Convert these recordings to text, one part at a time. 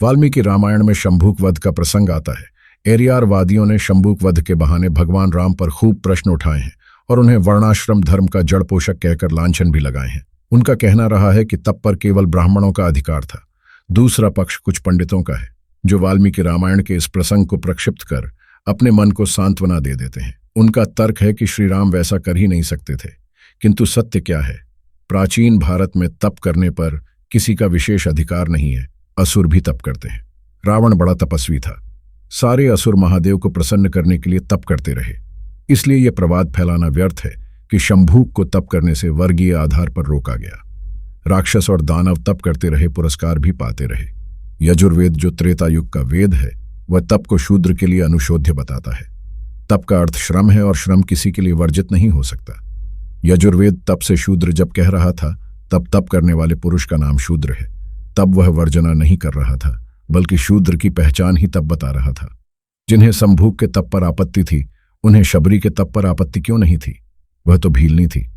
वाल्मीकि रामायण में शंभूक वध का प्रसंग आता है। एरियारवादियों ने शंभूक वध के बहाने भगवान राम पर खूब प्रश्न उठाए हैं और उन्हें वर्णाश्रम धर्म का जड़ पोषक कहकर लांछन भी लगाए हैं। उनका कहना रहा है कि तप पर केवल ब्राह्मणों का अधिकार था। दूसरा पक्ष कुछ पंडितों का है जो वाल्मीकि रामायण के इस प्रसंग को प्रक्षिप्त कर अपने मन को सांत्वना दे देते हैं। उनका तर्क है कि श्री राम वैसा कर ही नहीं सकते थे। किंतु सत्य क्या है? प्राचीन भारत में तप करने पर किसी का विशेष अधिकार नहीं है। असुर भी तप करते हैं। रावण बड़ा तपस्वी था। सारे असुर महादेव को प्रसन्न करने के लिए तप करते रहे। इसलिए यह प्रवाद फैलाना व्यर्थ है कि शंभूक को तप करने से वर्गीय आधार पर रोका गया। राक्षस और दानव तप करते रहे, पुरस्कार भी पाते रहे। यजुर्वेद जो त्रेता युग का वेद है, वह तप को शूद्र के लिए अनुशोध्य बताता है। तप का अर्थ श्रम है और श्रम किसी के लिए वर्जित नहीं हो सकता। यजुर्वेद तप से शूद्र जब कह रहा था, तब तप करने वाले पुरुष का नाम शूद्र है। तब वह वर्जना नहीं कर रहा था, बल्कि शूद्र की पहचान ही तब बता रहा था। जिन्हें शंभूक के तप पर आपत्ति थी, उन्हें शबरी के तप पर आपत्ति क्यों नहीं थी? वह तो भीलनी थी,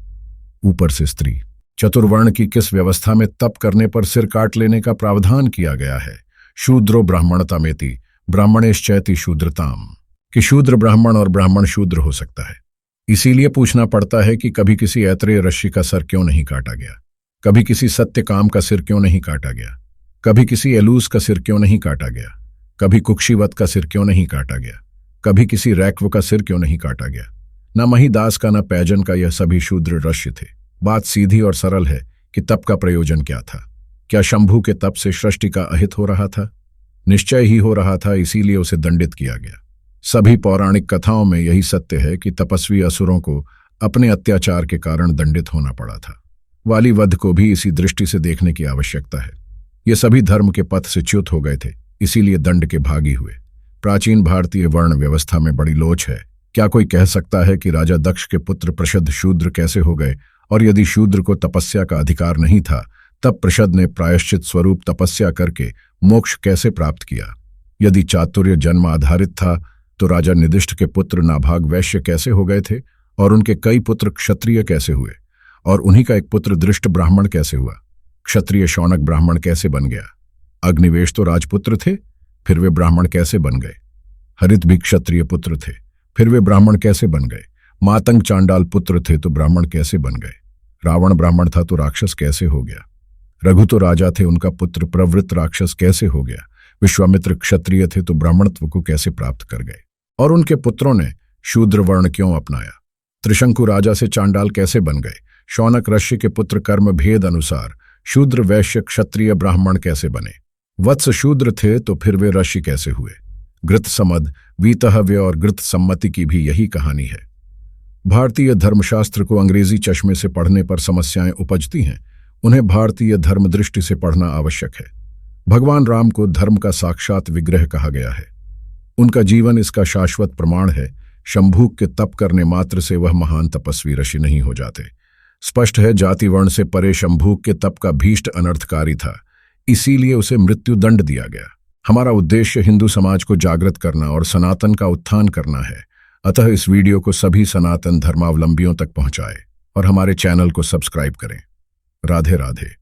ऊपर से स्त्री। चतुर्वर्ण की किस व्यवस्था में तप करने पर सिर काट लेने का प्रावधान किया गया है? शूद्रो ब्राह्मणतामेति ब्राह्मणेश्चैति शूद्रताम, कि शूद्र ब्राह्मण और ब्राह्मण शूद्र हो सकता है। इसीलिए पूछना पड़ता है कि कभी किसी ऐत्रेय ऋषि का सर क्यों नहीं काटा गया? कभी किसी सत्यकाम का सिर क्यों नहीं काटा गया? कभी किसी एलूस का सिर क्यों नहीं काटा गया? कभी कुक्षिवत का सिर क्यों नहीं काटा गया? कभी किसी रैक्व का सिर क्यों नहीं काटा गया? न महिदास का न पैजन का, यह सभी शूद्र ऋषि थे। बात सीधी और सरल है कि तप का प्रयोजन क्या था? क्या शंभू के तप से सृष्टि का अहित हो रहा था? निश्चय ही हो रहा था, इसीलिए उसे दंडित किया गया। सभी पौराणिक कथाओं में यही सत्य है कि तपस्वी असुरों को अपने अत्याचार के कारण दंडित होना पड़ा था। वाली वध को भी इसी दृष्टि से देखने की आवश्यकता है। ये सभी धर्म के पथ से च्युत हो गए थे, इसीलिए दंड के भागी हुए। प्राचीन भारतीय वर्ण व्यवस्था में बड़ी लोच है। क्या कोई कह सकता है कि राजा दक्ष के पुत्र प्रषद शूद्र कैसे हो गए? और यदि शूद्र को तपस्या का अधिकार नहीं था, तब प्रषद ने प्रायश्चित स्वरूप तपस्या करके मोक्ष कैसे प्राप्त किया? यदि चातुर्य जन्म आधारित था, तो राजा निदिष्ट के पुत्र नाभाग वैश्य कैसे हो गए थे? और उनके कई पुत्र क्षत्रिय कैसे हुए? और उन्हीं का एक पुत्र दृष्ट ब्राह्मण कैसे हुआ? क्षत्रिय शौनक ब्राह्मण कैसे बन गया? अग्निवेश तो राजपुत्र थे, फिर वे ब्राह्मण कैसे बन गए? हरित भी क्षत्रिय पुत्र थे, फिर वे ब्राह्मण कैसे बन गए? मातंग चांडाल पुत्र थे, तो ब्राह्मण कैसे बन गए? रावण ब्राह्मण था तो राक्षस कैसे हो गया? रघु तो राजा थे, उनका पुत्र प्रवृत्त राक्षस कैसे हो गया? विश्वामित्र क्षत्रिय थे तो ब्राह्मणत्व को कैसे प्राप्त कर गए? और उनके पुत्रों ने शूद्र वर्ण क्यों अपनाया? त्रिशंकु राजा से चांडाल कैसे बन गए? शौनक ऋषि के पुत्र कर्म भेद अनुसार शूद्र वैश्य क्षत्रिय ब्राह्मण कैसे बने? वत्स शूद्र थे तो फिर वे ऋषि कैसे हुए? घृत समद, वीतहव्य और घृत सम्मति की भी यही कहानी है। भारतीय धर्मशास्त्र को अंग्रेजी चश्मे से पढ़ने पर समस्याएं उपजती हैं। उन्हें भारतीय धर्म दृष्टि से पढ़ना आवश्यक है। भगवान राम को धर्म का साक्षात विग्रह कहा गया है। उनका जीवन इसका शाश्वत प्रमाण है। शंभूक के तप करने मात्र से वह महान तपस्वी ऋषि नहीं हो जाते। स्पष्ट है, जाति वर्ण से परे शंभूक के तप का भीष्ट अनर्थकारी था, इसीलिए उसे मृत्यु दंड दिया गया। हमारा उद्देश्य हिंदू समाज को जागृत करना और सनातन का उत्थान करना है। अतः इस वीडियो को सभी सनातन धर्मावलंबियों तक पहुंचाएं और हमारे चैनल को सब्सक्राइब करें। राधे राधे।